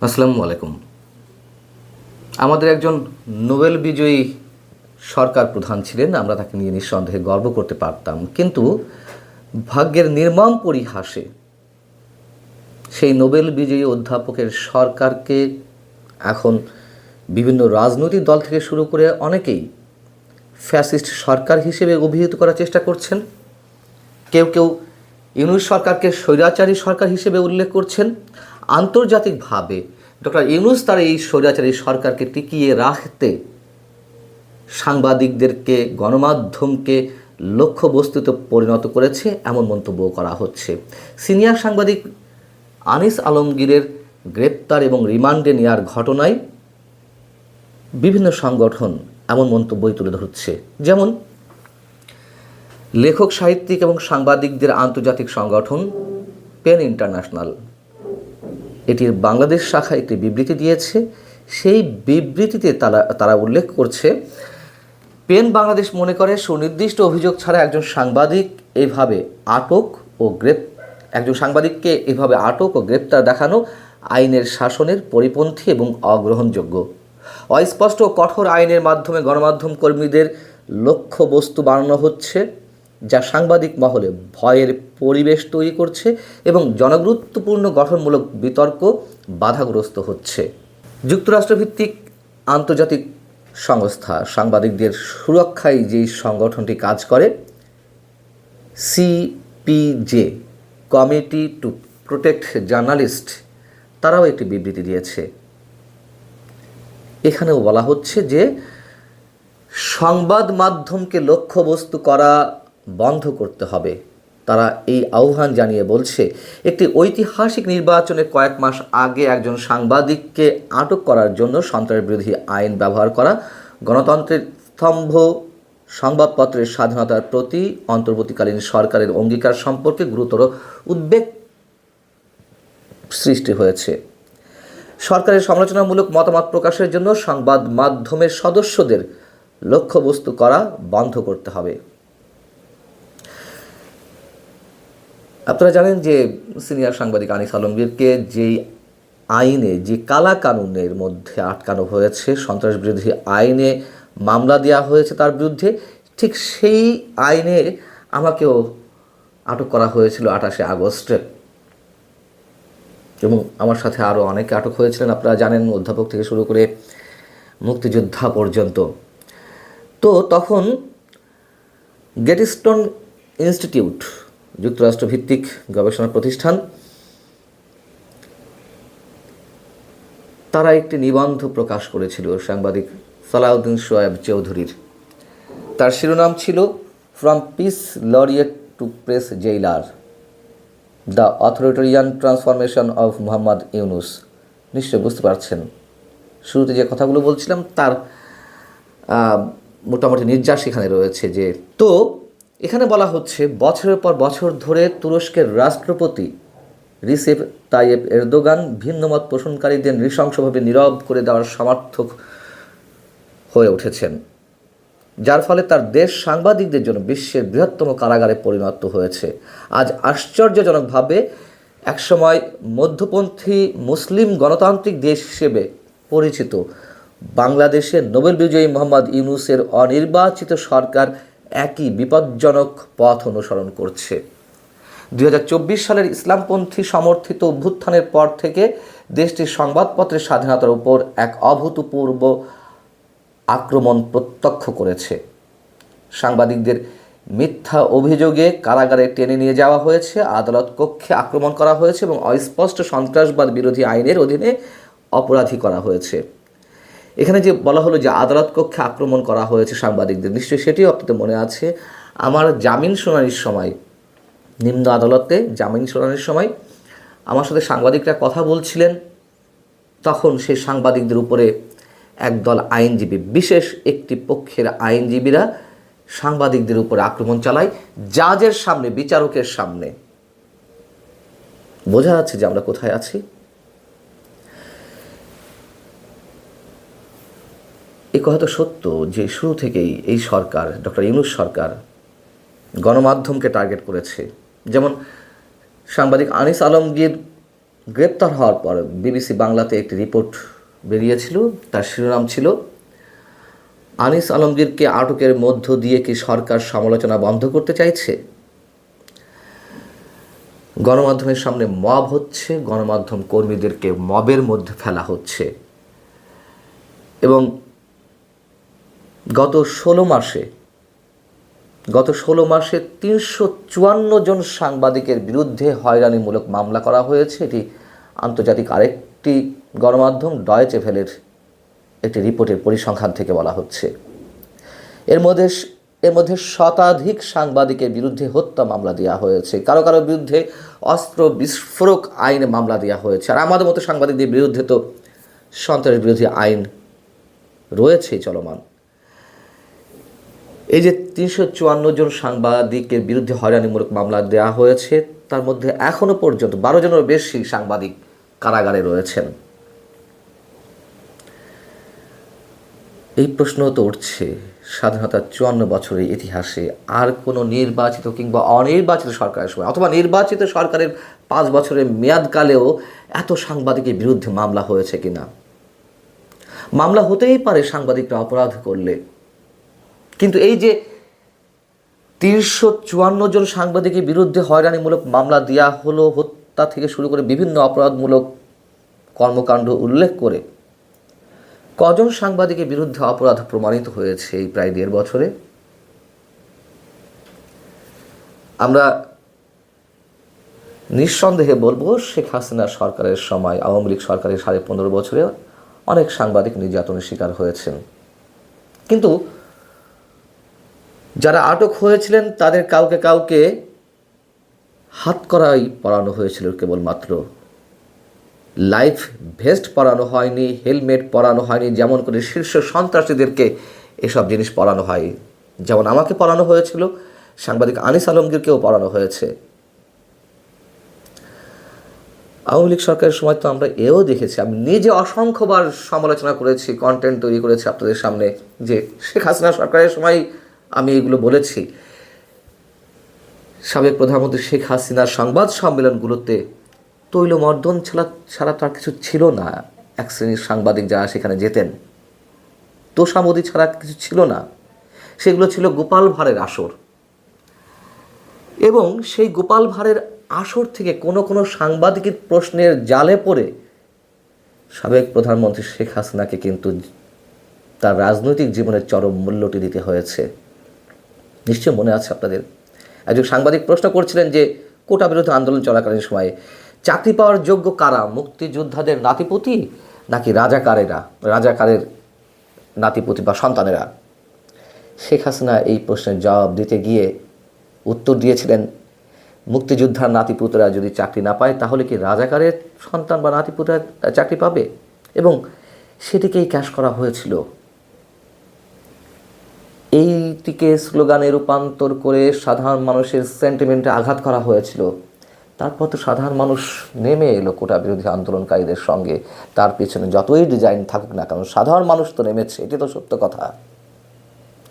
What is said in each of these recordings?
আসসালামু আলাইকুম। আমাদের একজন নোবেল বিজয়ী সরকার প্রধান ছিলেন, আমরা তাকে নিয়ে নিঃসন্দেহে গর্ব করতে পারতাম, কিন্তু ভাগ্যের নির্মম পরিহাসে সেই নোবেল বিজয়ী অধ্যাপকের সরকারকে এখন বিভিন্ন রাজনৈতিক দল থেকে শুরু করে অনেকেই ফ্যাসিস্ট সরকার হিসেবে অভিহিত করার চেষ্টা করছেন। কেউ কেউ ইউনূস সরকারকে স্বৈরাচারী সরকার হিসেবে উল্লেখ করছেন। আন্তর্জাতিকভাবে ডক্টর ইউনূস তার এই স্বৈরাচারী সরকারকে টিকিয়ে রাখতে সাংবাদিকদেরকে, গণমাধ্যমকে লক্ষ্যবস্তুতে পরিণত করেছে, এমন মন্তব্য করা হচ্ছে। সিনিয়র সাংবাদিক আনিস আলমগীরের গ্রেপ্তার এবং রিমান্ডে নেওয়ার ঘটনায় বিভিন্ন সংগঠন এমন মন্তব্যই তুলে ধরছে। যেমন লেখক, সাহিত্যিক এবং সাংবাদিকদের আন্তর্জাতিক সংগঠন পেন ইন্টারন্যাশনাল এটির বাংলাদেশ শাখা একটি বিবৃতি দিয়েছে। সেই বিবৃতিতে তারা উল্লেখ করছে, পেন বাংলাদেশ মনে করে সুনির্দিষ্ট অভিযোগ ছাড়া একজন সাংবাদিককে এভাবে আটক ও গ্রেপ্তার দেখানো আইনের শাসনের পরিপন্থী এবং অগ্রহণযোগ্য। অস্পষ্ট ও কঠোর আইনের মাধ্যমে গণমাধ্যম কর্মীদের লক্ষ্যবস্তু বানানো হচ্ছে, যা সাংবাদিক মহলে ভয়ের পরিবেশ তৈরি করছে এবং জনগুরুত্বপূর্ণ গঠনমূলক বিতর্ক বাধাগ্রস্ত হচ্ছে। যুক্তরাষ্ট্রভিত্তিক আন্তর্জাতিক সংস্থা সাংবাদিকদের সুরক্ষায় যেই সংগঠনটি কাজ করে, CPJ, committee to protect journalist, তারাও একটি বিবৃতি দিয়েছে। এখানেও বলা হচ্ছে যে সংবাদ মাধ্যমকে লক্ষ্যবস্তু করা বন্ধ করতে হবে। তারা এই আহ্বান জানিয়ে বলছে, একটি ঐতিহাসিক নির্বাচনের কয়েক মাস আগে একজন সাংবাদিককে আটক করার জন্য সন্ত্রাসবিরোধী আইন ব্যবহার করা গণতন্ত্রের স্তম্ভ সংবাদপত্রের স্বাধীনতার প্রতি অন্তর্বর্তীকালীন সরকারের অঙ্গীকার সম্পর্কে গুরুতর উদ্বেগ সৃষ্টি হয়েছে। সরকারের সমালোচনামূলক মতামত প্রকাশের জন্য সংবাদ মাধ্যমের সদস্যদের লক্ষ্যবস্তু করা বন্ধ করতে হবে। আপনারা জানেন যে সিনিয়র সাংবাদিক আনিস আলমগীরকে যেই আইনে, যে কালা কানুনের মধ্যে আটকানো হয়েছে, সন্ত্রাসবিরোধী আইনে মামলা দেওয়া হয়েছে তার বিরুদ্ধে, ঠিক সেই আইনে আমাকেও আটক করা হয়েছিল 28শে আগস্টে, এবং আমার সাথে আরও অনেকে আটক হয়েছিলেন। আপনারা জানেন, অধ্যাপক থেকে শুরু করে মুক্তিযোদ্ধা পর্যন্ত। তো তখন গেটিস্টোন ইনস্টিটিউট, যুক্তরাষ্ট্রভিত্তিক গবেষণা প্রতিষ্ঠান, তারা একটি নিবন্ধ প্রকাশ করেছিল সাংবাদিক সালাউদ্দিন শোয়েব চৌধুরীর। তার শিরোনাম ছিল from peace laureate to press jailer, the authoritarian transformation of Mohammad Yunus. নিশ্চয়ই বুঝতে পারছেন, শুরুতে যে কথাগুলো বলছিলাম তার মোটামুটি নির্যাস এখানে রয়েছে। যে তো এখানে বলা হচ্ছে, বছরের পর বছর ধরে তুরস্কের রাষ্ট্রপতি রিসেপ তাইয়েপ এরদোগান ভিন্নমত পোষণকারীদের নৃশংসভাবে নীরব করে দেওয়ার সমর্থক হয়ে উঠেছেন, যার ফলে তার দেশ সাংবাদিকদের জন্য বিশ্বের বৃহত্তম কারাগারে পরিণত হয়েছে। আজ আশ্চর্যজনকভাবে একসময় মধ্যপন্থী মুসলিম গণতান্ত্রিক দেশ হিসেবে পরিচিত বাংলাদেশের নোবেল বিজয়ী মোহাম্মদ ইউনূসের অনির্বাচিত সরকার একই বিপজ্জনক পথ অনুসরণ করছে। 2024 সালের ইসলামপন্থী সমর্থিত অভ্যুত্থানের পর থেকে দেশটির সংবাদপত্রের স্বাধীনতার উপর এক অভূতপূর্ব আক্রমণ প্রত্যক্ষ করেছে। সাংবাদিকদের মিথ্যা অভিযোগে কারাগারে টেনে নিয়ে যাওয়া হয়েছে, আদালত কক্ষে আক্রমণ করা হয়েছে এবং অস্পষ্ট সন্ত্রাসবাদ বিরোধী আইনের অধীনে অপরাধী করা হয়েছে। এখানে যে বলা হলো যে আদালত কক্ষে আক্রমণ করা হয়েছে সাংবাদিকদের, নিশ্চয়ই সেটিও আপনাদের মনে আছে। আমার জামিন শুনানির সময়, নিম্ন আদালতে জামিন শুনানির সময় আমার সাথে সাংবাদিকরা কথা বলছিলেন, তখন সেই সাংবাদিকদের উপরে একদল আইনজীবী, বিশেষ একটি পক্ষের আইনজীবীরা সাংবাদিকদের উপরে আক্রমণ চালায় জাজের সামনে, বিচারকের সামনে। বোঝা যাচ্ছে যে আমরা কোথায় আছি। এই কথা তো সত্য যে শুরু থেকেই এই সরকার, ডক্টর ইউনূস সরকার, গণমাধ্যমকে টার্গেট করেছে। যেমন সাংবাদিক আনিস আলমগীর গ্রেপ্তার হওয়ার পর বিবিসি বাংলাতে একটি রিপোর্ট বেরিয়েছিল, তার শিরোনাম ছিল আনিস আলমগীরকে আটকের মধ্য দিয়ে কি সরকার সমালোচনা বন্ধ করতে চাইছে? গণমাধ্যমের সামনে মব হচ্ছে, গণমাধ্যম কর্মীদেরকে মবের মধ্যে ফেলা হচ্ছে এবং গত 16 মাসে 354 জন সাংবাদিকের বিরুদ্ধে হয়রানিমূলক মামলা করা হয়েছে। এটি আন্তর্জাতিক আরেকটি গণমাধ্যম ডয়েচে ভেলের একটি রিপোর্টের পরিসংখ্যান থেকে বলা হচ্ছে। এর মধ্যে শতাধিক সাংবাদিকের বিরুদ্ধে হত্যা মামলা দেওয়া হয়েছে, কারো কারো বিরুদ্ধে অস্ত্র বিস্ফোরক আইনে মামলা দেওয়া হয়েছে। আর আমাদের মতো সাংবাদিকদের বিরুদ্ধে তো সন্ত্রাস বিরোধী আইন রয়েছে চলমান। এই যে 354 জন সাংবাদিকের বিরুদ্ধে হয়রানিমূলক মামলা দেওয়া হয়েছে, তার মধ্যে এখনও পর্যন্ত 12 জনেরও বেশি সাংবাদিক কারাগারে রয়েছেন। এই প্রশ্ন তো উঠছে, স্বাধীনতার 54 বছরের ইতিহাসে আর কোনো নির্বাচিত কিংবা অনির্বাচিত সরকারের সময় অথবা নির্বাচিত সরকারের 5 বছরের মেয়াদকালেও এত সাংবাদিকের বিরুদ্ধে মামলা হয়েছে কিনা? মামলা হতেই পারে সাংবাদিকরা অপরাধ করলে, কিন্তু এই যে 354 জন সাংবাদিকের বিরুদ্ধে হয়রানিমূলক মামলা দেওয়া হলো, হত্যা থেকে শুরু করে বিভিন্ন অপরাধমূলক কর্মকাণ্ড উল্লেখ করে কজন সাংবাদিকের বিরুদ্ধে অপরাধ প্রমাণিত হয়েছে এই প্রায় 1.5 বছরে? আমরা নিঃসন্দেহে বলবো, শেখ হাসিনা সরকারের সময়, আওয়ামী লীগ সরকারের 15.5 বছরে অনেক সাংবাদিক নির্যাতনের শিকার হয়েছেন। কিন্তু যারা আটক হয়েছিলেন তাদের কাউকে হাতকড়াই পরানো হয়েছিল কেবলমাত্র, লাইফ ভেস্ট পরানো হয়নি, হেলমেট পরানো হয়নি, যেমন করে শীর্ষ সন্ত্রাসীদেরকে এসব জিনিস পরানো হয়। যেমন আমাকে পরানো হয়েছিল, সাংবাদিক আনিস আলমগীরকেও পরানো হয়েছে। আওয়ামী লীগ সরকারের সময় তো আমরা এও দেখেছি, আমি নিজে অসংখ্যবার সমালোচনা করেছি, কন্টেন্ট তৈরি করেছি আপনাদের সামনে, যে শেখ হাসিনা সরকারের সময় আমি এগুলো বলেছি। সাবেক প্রধানমন্ত্রী শেখ হাসিনার সংবাদ সম্মেলনগুলোতে তৈলমর্দন ছাড়া তার কিছু ছিল না। এক শ্রেণীর সাংবাদিক যারা সেখানে যেতেন, তোষামোদি ছাড়া কিছু ছিল না। সেগুলো ছিল গোপাল ভাঁড়ের আসর, এবং সেই গোপাল ভাঁড়ের আসর থেকে কোনো সাংবাদিকের প্রশ্নের জালে পড়ে সাবেক প্রধানমন্ত্রী শেখ হাসিনাকে কিন্তু তার রাজনৈতিক জীবনের চরম মূল্যটি দিতে হয়েছে। নিশ্চয় মনে আছে আপনাদের, একজন সাংবাদিক প্রশ্ন করছিলেন যে কোটা বিরোধী আন্দোলন চলাকালীন সময়ে চাকরি পাওয়ার যোগ্য কারা, মুক্তিযোদ্ধাদের নাতিপুতি নাকি রাজাকারের নাতিপুতি বা সন্তানেরা? শেখ হাসিনা এই প্রশ্নের জবাব দিতে গিয়ে উত্তর দিয়েছিলেন, মুক্তিযোদ্ধার নাতিপুতরা যদি চাকরি না পায় তাহলে কি রাজাকারের সন্তান বা নাতিপুতরা চাকরি পাবে? এবং সেটিকেই ক্যাশ করা হয়েছিল। এইটিকে স্লোগানে রূপান্তর করে সাধারণ মানুষের সেন্টিমেন্টে আঘাত করা হয়েছিল। তারপর তো সাধারণ মানুষ নেমে এলো কোটা বিরোধী আন্দোলনকারীদের সঙ্গে, তার পেছনে যতই ডিজাইন থাকুক না কারণ সাধারণ মানুষ তো নেমেছে, এটি তো সত্য কথা।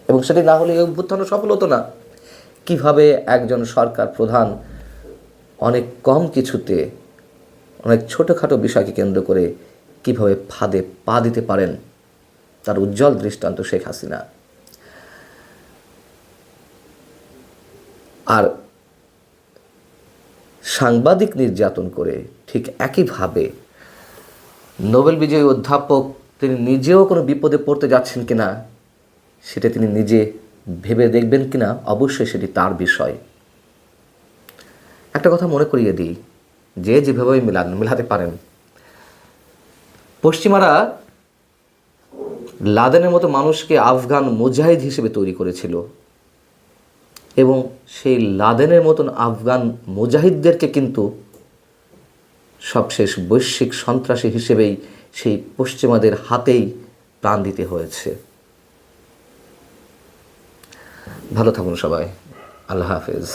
এবং সেটি না হলে এই অভ্যুত্থান সফল হতো না। কিভাবে একজন সরকার প্রধান অনেক কম কিছুতে, অনেক ছোটোখাটো বিষয়কে কেন্দ্র করে কিভাবে ফাঁদে পা দিতে পারেন, তার উজ্জ্বল দৃষ্টান্ত শেখ হাসিনা। আর সাংবাদিক নির্যাতন করে ঠিক একইভাবে নোবেল বিজয়ী অধ্যাপক তিনি নিজেও কোনো বিপদে পড়তে যাচ্ছেন কিনা সেটা তিনি নিজে ভেবে দেখবেন কিনা, অবশ্যই সেটি তার বিষয়। একটা কথা মনে করিয়ে দিই, যে যেভাবে মেলাতে পারেন, পশ্চিমারা লাদেনের মতো মানুষকে আফগান মুজাহিদ হিসেবে তৈরি করেছিল, এবং সেই লাদেনের মতন আফগান মুজাহিদদেরকে কিন্তু সবশেষ বৈশ্বিক সন্ত্রাসী হিসেবেই সেই পশ্চিমাদের হাতেই প্রাণ দিতে হয়েছে। ভালো থাকুন সবাই, আল্লাহ হাফেজ।